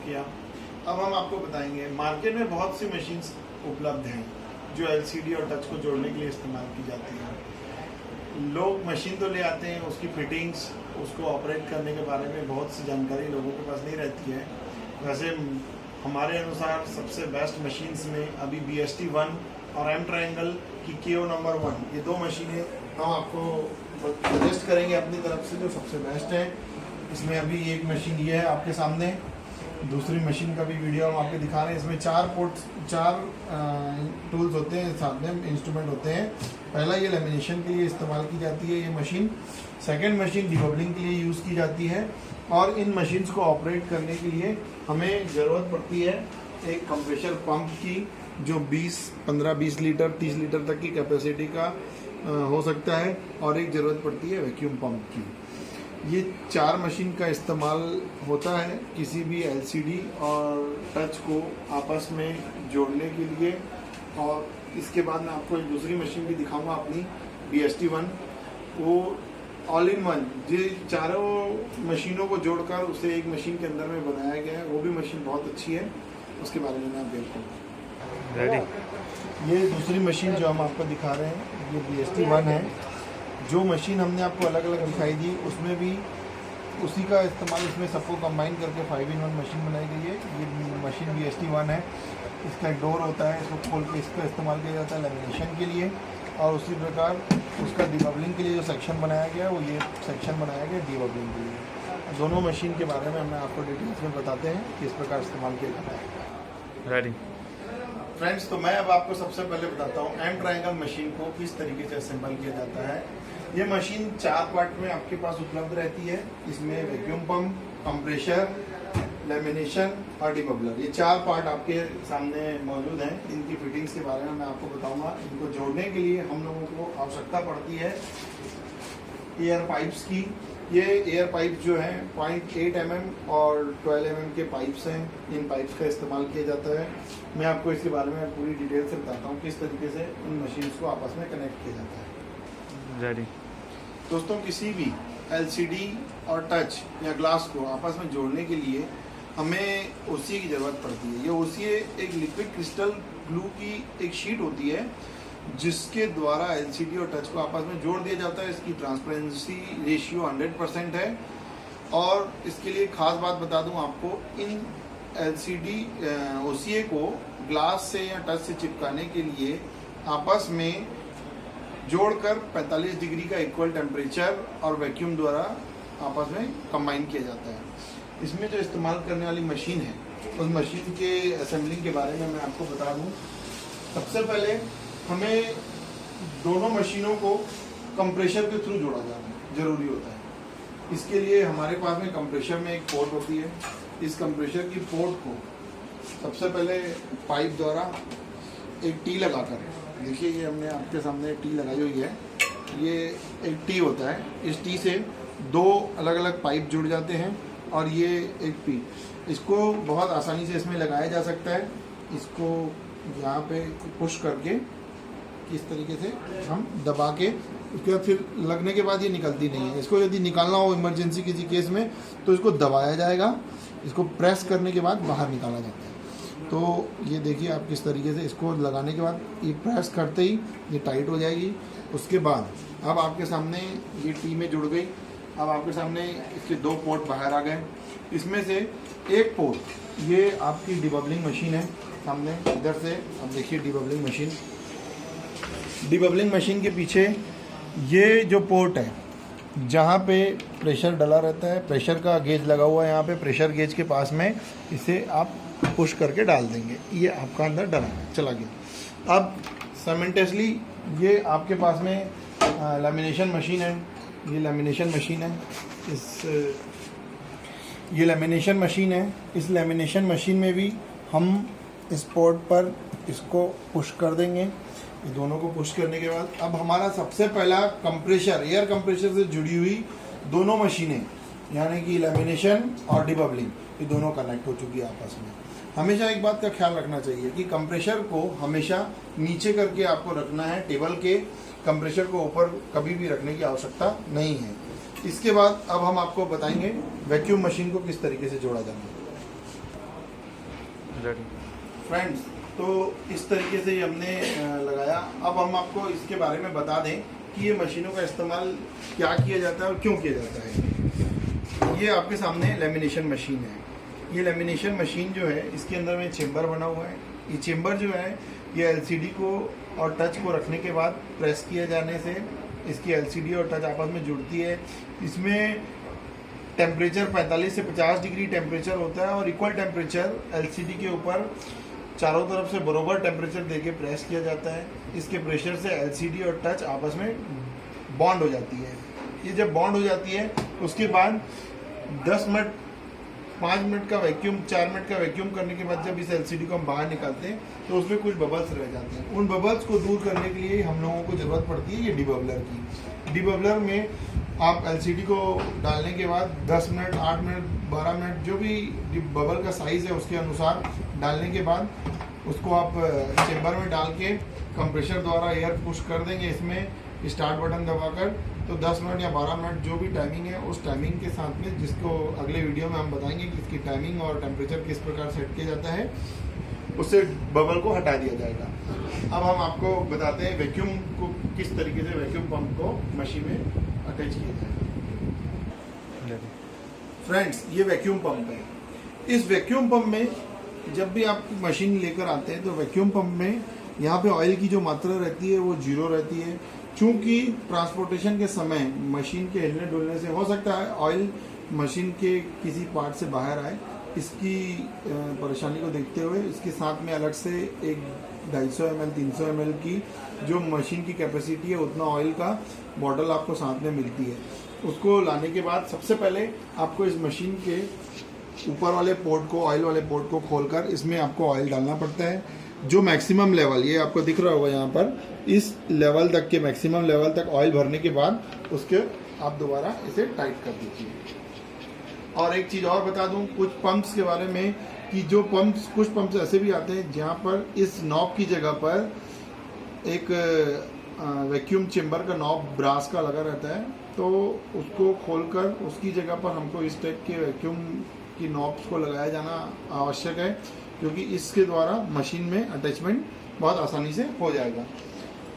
किया। अब हम आपको बताएंगे, मार्केट में बहुत सी मशीन्स उपलब्ध हैं जो एलसीडी और टच को जोड़ने के लिए इस्तेमाल की जाती हैं। लोग मशीन तो ले आते हैं, उसकी फिटिंग्स, उसको ऑपरेट करने के बारे में बहुत सी जानकारी लोगों के पास नहीं रहती है। वैसे हमारे अनुसार सबसे बेस्ट मशीन्स में अभी BST-1 और M ट्रायंगल की KO नंबर 1, ये दो मशीनें हम आपको सजेस्ट करेंगे अपनी तरफ से जो सबसे बेस्ट है। इसमें अभी एक मशीन ये है आपके सामने, दूसरी मशीन का भी वीडियो हम आपको दिखा रहे हैं। इसमें चार टूल्स होते हैं, साथ में इंस्ट्रूमेंट होते हैं। पहला ये लेमिनेशन के लिए इस्तेमाल की जाती है ये मशीन। सेकंड मशीन डिबबलिंग के लिए यूज़ की जाती है। और इन मशीन्स को ऑपरेट करने के लिए हमें ज़रूरत पड़ती है एक कंप्रेशर पंप की, जो 15-20 लीटर 30 लीटर तक की कैपेसिटी का हो सकता है, और एक ज़रूरत पड़ती है वैक्यूम पंप की। ये 4 मशीन का इस्तेमाल होता है किसी भी LCD और टच को आपस में जोड़ने के लिए। और इसके बाद मैं आपको एक दूसरी मशीन भी दिखाऊंगा अपनी BST-1, वो ऑल इन वन, ये चारों मशीनों को जोड़कर उसे एक मशीन के अंदर में बनाया गया है। वो भी मशीन बहुत अच्छी है, उसके बारे में मैं बिल्कुल रेडी। ये दूसरी मशीन जो हम आपको दिखा रहे हैं ये BST-1 है। जो मशीन हमने आपको अलग अलग दिखाई दी उसमें भी उसी का इस्तेमाल, इसमें सबको कंबाइन करके 5-in-1 मशीन बनाई गई है। ये मशीन BST-1 है। इसका एक डोर होता है, इसको खोल के इसका इस्तेमाल किया जाता है लेमिनेशन के लिए। और उसी प्रकार उसका डिबबलिंग के लिए जो सेक्शन बनाया गया वो ये सेक्शन बनाया गया डिबबलिंग के लिए। दोनों मशीन के बारे में हमें आपको डिटेल्स में बताते हैं कि इस प्रकार इस्तेमाल किया जाता है। रेडी फ्रेंड्स, तो मैं अब आपको सबसे पहले बताता हूँ M ट्रायंगल मशीन को किस तरीके से असेंबल किया जाता है। ये मशीन 4 पार्ट में आपके पास उपलब्ध रहती है। इसमें वैक्यूम पंप, कंप्रेशर, लेमिनेशन और डिबबलर, ये 4 पार्ट आपके सामने मौजूद हैं। इनकी फिटिंग्स के बारे में मैं आपको बताऊंगा। इनको जोड़ने के लिए हम लोगों को आवश्यकता पड़ती है एयर पाइप्स की। ये एयर पाइप जो है 0.8 mm और 12 mm के पाइप्स हैं। इन पाइप्स का इस्तेमाल किया जाता है। मैं आपको इसके बारे में पूरी डिटेल से बताता हूँ किस तरीके से इन मशीन्स को आपस में कनेक्ट किया जाता है। रेडी दोस्तों, किसी भी LCD और टच या ग्लास को आपस में जोड़ने के लिए हमें OCA की ज़रूरत पड़ती है। ये OCA एक लिक्विड क्रिस्टल ग्लू की एक शीट होती है जिसके द्वारा LCD और टच को आपस में जोड़ दिया जाता है। इसकी ट्रांसपेरेंसी रेशियो 100% है। और इसके लिए खास बात बता दूं आपको, इन LCD OCA को ग्लास से या टच से चिपकाने के लिए आपस में जोड़कर 45 डिग्री का इक्वल टेम्परेचर और वैक्यूम द्वारा आपस में कंबाइन किया जाता है। इसमें जो इस्तेमाल करने वाली मशीन है उस मशीन के असेंबलिंग के बारे में मैं आपको बता दूं। सबसे पहले हमें दोनों मशीनों को कंप्रेशर के थ्रू जोड़ा जाना जरूरी होता है। इसके लिए हमारे पास में कंप्रेशर में एक पोर्ट होती है। इस कंप्रेशर की पोर्ट को सबसे पहले पाइप द्वारा एक टी लगाकर, देखिए ये हमने आपके सामने टी लगाई हुई है, ये एक टी होता है। इस टी से 2 अलग अलग पाइप जुड़ जाते हैं और ये एक पी, इसको बहुत आसानी से इसमें लगाया जा सकता है। इसको यहाँ पे पुश करके इस तरीके से हम दबा के, उसके बाद फिर लगने के बाद ये निकलती नहीं है। इसको यदि निकालना हो इमरजेंसी किसी केस में तो इसको दबाया जाएगा, इसको प्रेस करने के बाद बाहर निकाला जाता है। तो ये देखिए आप किस तरीके से इसको लगाने के बाद ये प्रेस करते ही ये टाइट हो जाएगी। उसके बाद अब आपके सामने ये टी में जुड़ गई। अब आपके सामने इसके 2 पोर्ट बाहर आ गए। इसमें से एक पोर्ट ये आपकी डिबबलिंग मशीन है। सामने इधर से अब देखिए डिबबलिंग मशीन, डिबबलिंग मशीन के पीछे ये जो पोर्ट है जहाँ पे प्रेशर डला रहता है, प्रेशर का गेज लगा हुआ है यहाँ पे, प्रेशर गेज के पास में इसे आप पुश करके डाल देंगे, ये आपका अंदर डला चला गया। अब साइमल्टेनियसली ये आपके पास में लेमिनेशन मशीन है। ये लेमिनेशन मशीन है। ये लेमिनेशन मशीन है। इस लेमिनेशन मशीन में भी हम इस पोर्ट पर इसको पुश कर देंगे। ये दोनों को पुश करने के बाद अब हमारा सबसे पहला कंप्रेशर, एयर कंप्रेशर से जुड़ी हुई दोनों मशीनें, यानी कि लेमिनेशन और डिबबलिंग, ये दोनों कनेक्ट हो चुकी है आपस में। हमेशा एक बात का ख्याल रखना चाहिए कि कंप्रेशर को हमेशा नीचे करके आपको रखना है टेबल के, कंप्रेशर को ऊपर कभी भी रखने की आवश्यकता नहीं है। इसके बाद अब हम आपको बताएंगे वैक्यूम मशीन को किस तरीके से जोड़ा जाना है। फ्रेंड्स, तो इस तरीके से ये हमने लगाया। अब हम आपको इसके बारे में बता दें कि ये मशीनों का इस्तेमाल क्या किया जाता है और क्यों किया जाता है। ये आपके सामने लेमिनेशन मशीन है। ये लेमिनेशन मशीन जो है, इसके अंदर में चेम्बर बना हुआ है। ये चेम्बर जो है, ये एलसीडी को और टच को रखने के बाद प्रेस किए जाने से इसकी एलसीडी और टच आपस में जुड़ती है। इसमें टेम्परेचर 45 से 50 डिग्री टेम्परेचर होता है और इक्वल टेम्परेचर एलसीडी के ऊपर चारों तरफ से बराबर टेम्परेचर देके प्रेस किया जाता है। इसके प्रेशर से एलसीडी और टच आपस में बॉन्ड हो जाती है। ये जब बॉन्ड हो जाती है उसके बाद 10 मिनट, 5 मिनट का वैक्यूम, 4 मिनट का वैक्यूम करने के बाद जब इस एलसीडी को हम बाहर निकालते हैं तो उसमें कुछ बबल्स रह जाते हैं। उन बबल्स को दूर करने के लिए हम लोगों को ज़रूरत पड़ती है ये डिबबलर की। डिबबलर में आप एलसीडी को डालने के बाद 10 मिनट, 8 मिनट, 12 मिनट, जो भी बबल का साइज़ है उसके अनुसार डालने के बाद उसको आप चेम्बर में डाल के कंप्रेशर द्वारा एयर पुश कर देंगे इसमें स्टार्ट बटन दबाकर। तो 10 मिनट या 12 मिनट जो भी टाइमिंग है उस टाइमिंग के साथ में, जिसको अगले वीडियो में हम बताएंगे कि इसकी टाइमिंग और टेम्परेचर किस प्रकार सेट किया जाता है, उससे बबल को हटा दिया जाएगा। अब हम आपको बताते हैं वैक्यूम को किस तरीके से वैक्यूम पंप को मशीन में अटैच किया जाए। फ्रेंड्स, ये वैक्यूम पंप है। इस वैक्यूम पंप में जब भी आप मशीन लेकर आते हैं तो वैक्यूम पंप में यहाँ पे ऑयल की जो मात्रा रहती है वो 0 रहती है। चूँकि ट्रांसपोर्टेशन के समय मशीन के हिलने डुलने से हो सकता है ऑयल मशीन के किसी पार्ट से बाहर आए। इसकी परेशानी को देखते हुए इसके साथ में अलग से एक 250 ml 300 ml की जो मशीन की कैपेसिटी है उतना ऑयल का बॉटल आपको साथ में मिलती है। उसको लाने के बाद सबसे पहले आपको इस मशीन के ऊपर वाले पोर्ट को, ऑयल वाले पोर्ट को खोलकर इसमें आपको ऑयल डालना पड़ता है। जो मैक्सिमम लेवल, ये आपको दिख रहा होगा यहाँ पर, इस लेवल तक के मैक्सिमम लेवल तक ऑयल भरने के बाद उसके आप दोबारा इसे टाइट कर दीजिए। और एक चीज़ और बता दूं कुछ पंप्स के बारे में कि जो पंप्स, कुछ पंप्स ऐसे भी आते हैं जहाँ पर इस नॉब की जगह पर एक वैक्यूम चेम्बर का नॉब ब्रास का लगा रहता है, तो उसको खोलकर उसकी जगह पर हमको इस टाइप के वैक्यूम की नॉब्स को लगाया जाना आवश्यक है, क्योंकि इसके द्वारा मशीन में अटैचमेंट बहुत आसानी से हो जाएगा।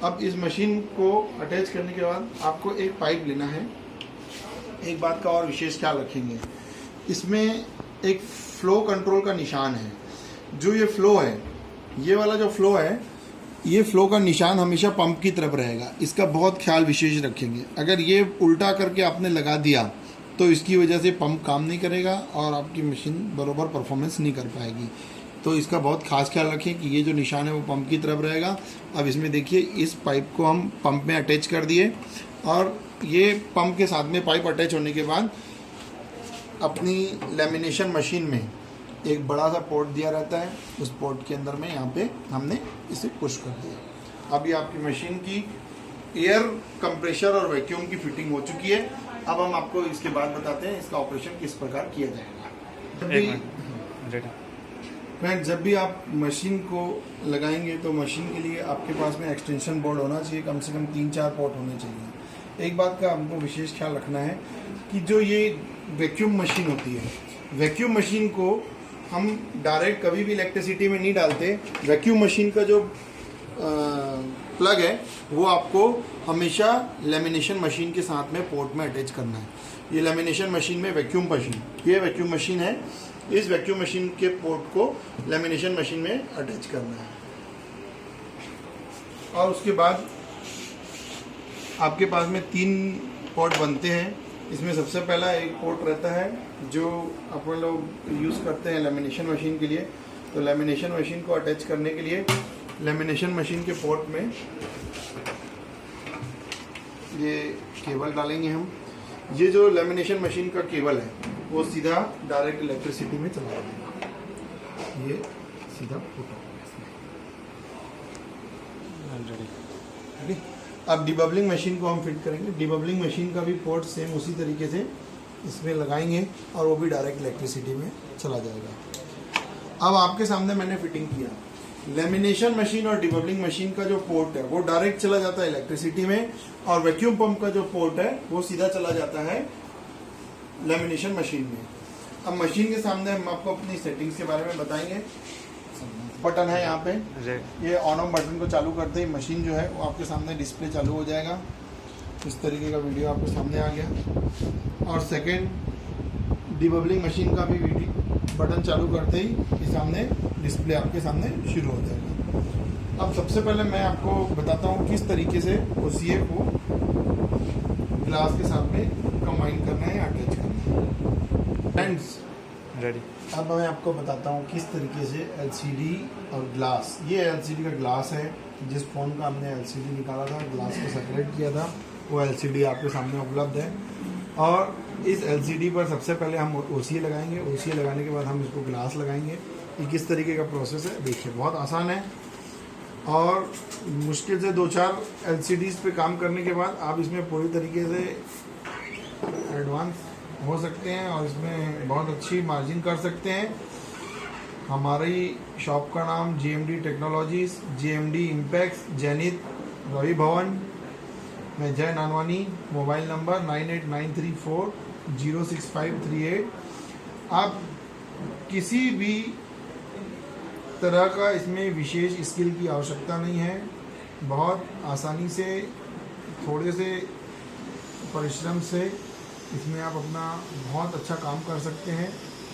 अब इस मशीन को अटैच करने के बाद आपको एक पाइप लेना है। एक बात का और विशेष ख्याल रखेंगे, इसमें एक फ्लो कंट्रोल का निशान है। जो ये फ्लो है, ये वाला जो फ्लो है, ये फ्लो का निशान हमेशा पंप की तरफ रहेगा। इसका बहुत ख्याल विशेष रखेंगे। अगर ये उल्टा करके आपने लगा दिया तो इसकी वजह से पंप काम नहीं करेगा और आपकी मशीन बराबर परफॉर्मेंस नहीं कर पाएगी। तो इसका बहुत खास ख्याल रखें कि ये जो निशान है वो पंप की तरफ रहेगा। अब इसमें देखिए, इस पाइप को हम पंप में अटैच कर दिए और ये पंप के साथ में पाइप अटैच होने के बाद अपनी लेमिनेशन मशीन में एक बड़ा सा पोर्ट दिया रहता है। उस पोर्ट के अंदर में यहाँ पे हमने इसे पुश कर दिया। अभी आपकी मशीन की एयर कंप्रेशर और वैक्यूम की फिटिंग हो चुकी है। अब हम आपको इसके बाद बताते हैं इसका ऑपरेशन किस प्रकार किया जाएगा। फ्रेंड्स, जब भी आप मशीन को लगाएंगे तो मशीन के लिए आपके पास में एक्सटेंशन बोर्ड होना चाहिए। कम से कम 3-4 पोर्ट होने चाहिए। एक बात का हमको विशेष ख्याल रखना है कि जो ये वैक्यूम मशीन होती है, वैक्यूम मशीन को हम डायरेक्ट कभी भी इलेक्ट्रिसिटी में नहीं डालते। वैक्यूम मशीन का जो प्लग है वो आपको हमेशा लेमिनेशन मशीन के साथ में पोर्ट में अटैच करना है। ये लेमिनेशन मशीन में वैक्यूम मशीन, ये वैक्यूम मशीन है, इस वैक्यूम मशीन के पोर्ट को लेमिनेशन मशीन में अटैच करना है। और उसके बाद आपके पास में 3 पोर्ट बनते हैं। इसमें सबसे पहला एक पोर्ट रहता है जो अपन लोग यूज़ करते हैं लेमिनेशन मशीन के लिए। तो लेमिनेशन मशीन को अटैच करने के लिए लेमिनेशन मशीन के पोर्ट में ये केबल डालेंगे हम। ये जो लेमिनेशन मशीन का केबल है वो सीधा डायरेक्ट इलेक्ट्रिसिटी में चला जाएगा। ये सीधा पुट होगा। अब डिबबलिंग मशीन को हम फिट करेंगे। डिबबलिंग मशीन का भी पोर्ट सेम उसी तरीके से इसमें लगाएंगे और वो भी डायरेक्ट इलेक्ट्रिसिटी में चला जाएगा। अब आपके सामने मैंने फिटिंग किया। लेमिनेशन मशीन और डिबबलिंग मशीन का जो पोर्ट है वो डायरेक्ट चला जाता है इलेक्ट्रिसिटी में, और वैक्यूम पंप का जो पोर्ट है वो सीधा चला जाता है लेमिनेशन मशीन में। अब मशीन के सामने हम आपको अपनी सेटिंग्स के बारे में बताएंगे। बटन है यहाँ पे, रेड ये ऑन ऑफ बटन को चालू करते ही मशीन जो है वो आपके सामने डिस्प्ले चालू हो जाएगा। इस तरीके का वीडियो आपके सामने आ गया। और सेकंड डिबबलिंग मशीन का भी वीडियो बटन चालू करते ही ये सामने डिस्प्ले आपके सामने शुरू हो जाएगा। अब सबसे पहले मैं आपको बताता हूँ किस तरीके से OCA को ग्लास के साथ में कंबाइन करना है, अटैच करना है। Friends, ready. अब मैं आपको बताता हूँ किस तरीके से LCD और ग्लास, ये LCD का ग्लास है, जिस फ़ोन का हमने LCD निकाला था, ग्लास को सेपरेट किया था, वो LCD आपके सामने उपलब्ध है। और इस LCD पर सबसे पहले हम OCA लगाएंगे, OCA लगाने के बाद हम इसको ग्लास लगाएंगे। ये किस तरीके का प्रोसेस है देखिए, बहुत आसान है। और मुश्किल से 2-4 LCDs पे काम करने के बाद आप इसमें पूरी तरीके से एडवांस हो सकते हैं और इसमें बहुत अच्छी मार्जिन कर सकते हैं। हमारी शॉप का नाम JMD technologies, JMD Impex, जैनित, Ravi भवन। मैं जय नानवानी, मोबाइल नंबर 9893406538। आप किसी भी तरह का इसमें विशेष स्किल की आवश्यकता नहीं है, बहुत आसानी से, थोड़े से परिश्रम से इसमें आप अपना बहुत अच्छा काम कर सकते हैं।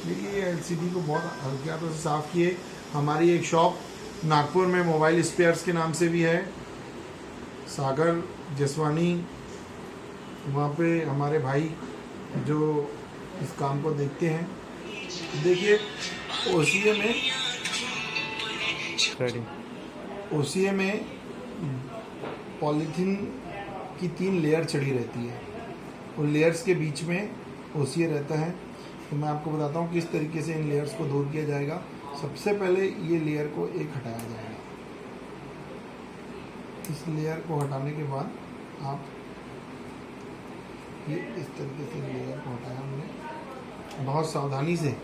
देखिए ये LCD को बहुत हल्के हाथों से साफ़ किए। हमारी एक शॉप नागपुर में मोबाइल स्पेयर्स के नाम से भी है, सागर जसवानी, वहाँ पे हमारे भाई जो इस काम को देखते हैं। देखिए OCA में रेडी। OCA में पॉलीथीन की 3 लेयर चढ़ी रहती है, उन लेयर्स के बीच में OCA रहता है। तो मैं आपको बताता हूँ किस तरीके से इन लेयर्स को दूर किया जाएगा। सबसे पहले ये लेयर को एक हटाया जाएगा। इस लेयर को हटाने के बाद आप ये इस तरीके से लेयर को हटाया हमने, बहुत सावधानी से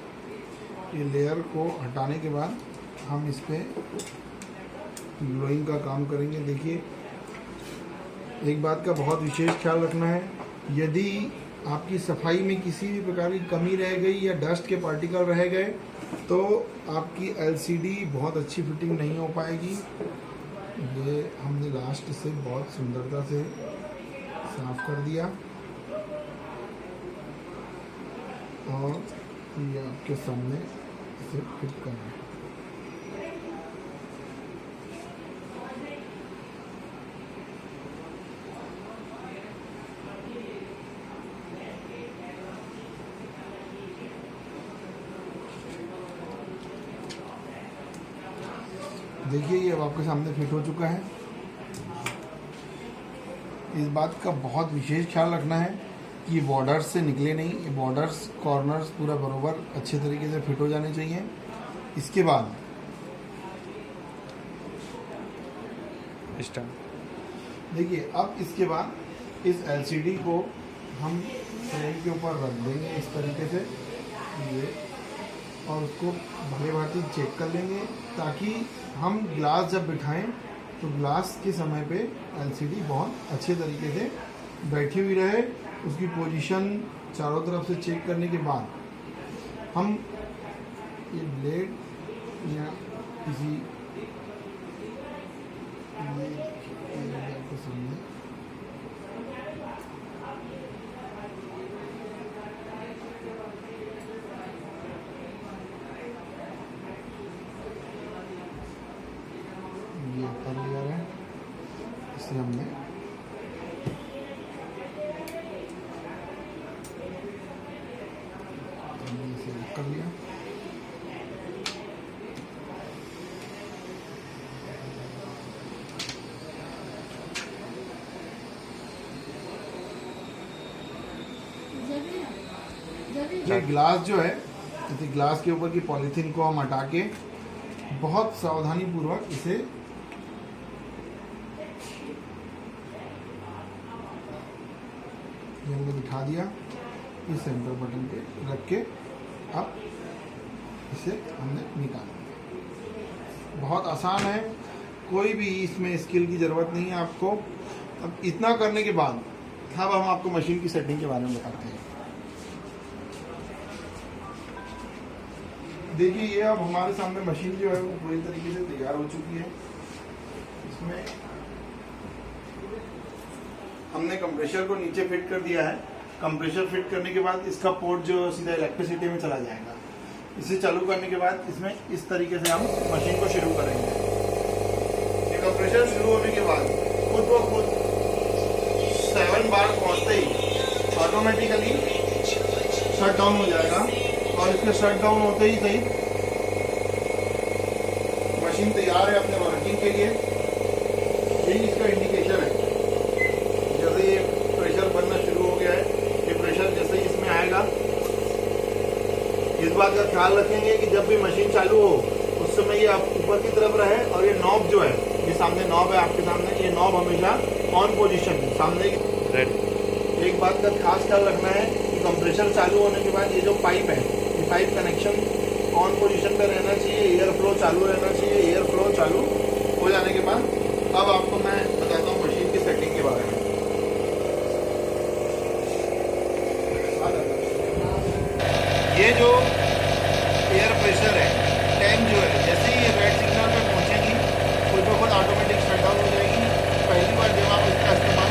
ये लेयर को हटाने के बाद हम इस पर ग्लोइंग का काम करेंगे। देखिए एक बात का बहुत विशेष ख्याल रखना है, यदि आपकी सफाई में किसी भी प्रकार की कमी रह गई या डस्ट के पार्टिकल रह गए तो आपकी LCD बहुत अच्छी फिटिंग नहीं हो पाएगी। ये हमने लास्ट से बहुत सुंदरता से साफ कर दिया और ये आपके सामने इसे फिट करना है। देखिए ये अब आपके सामने फिट हो चुका है। इस बात का बहुत विशेष ख्याल रखना है कि बॉर्डर्स से निकले नहीं, ये बॉर्डर्स कॉर्नर्स पूरा बरोबर अच्छे तरीके से फिट हो जाने चाहिए। इसके बाद देखिए अब इसके बाद इस LCD को हम फ्रेम के ऊपर रख देंगे इस तरीके से ये, और उसको भले भांति चेक कर लेंगे ताकि हम ग्लास जब बिठाएं तो ग्लास के समय पे LCD बहुत अच्छे तरीके से बैठी हुई रहे। उसकी पोजीशन चारों तरफ से चेक करने के बाद हम ये ब्लेड या किसी सामने ये कर लिया है, इसे हमने इसे कर लिया। ये ग्लास जो है, इसे ग्लास के ऊपर की पॉलीथीन को हम हटा के बहुत सावधानी पूर्वक इसे ये हमने बिठा दिया इस सेंटर बटन पे रख के। अब इसे हमने निकाला। बहुत आसान है, कोई भी इसमें स्किल की ज़रूरत नहीं है आपको। अब इतना करने के बाद अब हम आपको मशीन की सेटिंग के बारे में बताते हैं। देखिए ये अब हमारे सामने मशीन जो है वो पूरी तरीके से तैयार हो चुकी है। इसमें हमने कंप्रेसर को नीचे फिट कर दिया है। कंप्रेसर फिट करने के बाद इसका पोर्ट जो सीधा इलेक्ट्रिसिटी में चला जाएगा। इसे चालू करने के बाद इसमें इस तरीके से हम मशीन को शुरू करेंगे। ये कंप्रेसर शुरू होने के बाद खुद ब खुद 7 बार पहुंचते ही ऑटोमेटिकली शट डाउन हो जाएगा और इसके शट डाउन होते ही सही मशीन तैयार है अपने वर्किंग के लिए। यही इसका इंडिकेशन है। जैसे ये प्रेशर बनना शुरू हो गया है, ये प्रेशर जैसे ही इसमें आएगा, इस बात का ख्याल रखेंगे कि जब भी मशीन चालू हो उस समय ये ऊपर की तरफ रहे और ये नॉब जो है, ये सामने नॉब है आपके सामने, ये नॉब हमेशा ऑन पोजीशन सामने एक बात का खास ख्याल रखना है कि कंप्रेसर चालू होने के बाद ये जो पाइप है, ये पाइप कनेक्शन ऑन पोजीशन पे रहना चाहिए, एयर फ्लो चालू रहना चाहिए। एयर फ्लो चालू हो जाने के बाद अब आपको मैं बताता हूँ मशीन की सेटिंग के बारे में। ये जो एयर प्रेशर है, टैंक जो है, जैसे ही ये रेड सिग्नल पे पहुंचेगी खुद ब खुद ऑटोमेटिक शट डाउन हो जाएगी। पहली बार जब आप इसका इस्तेमाल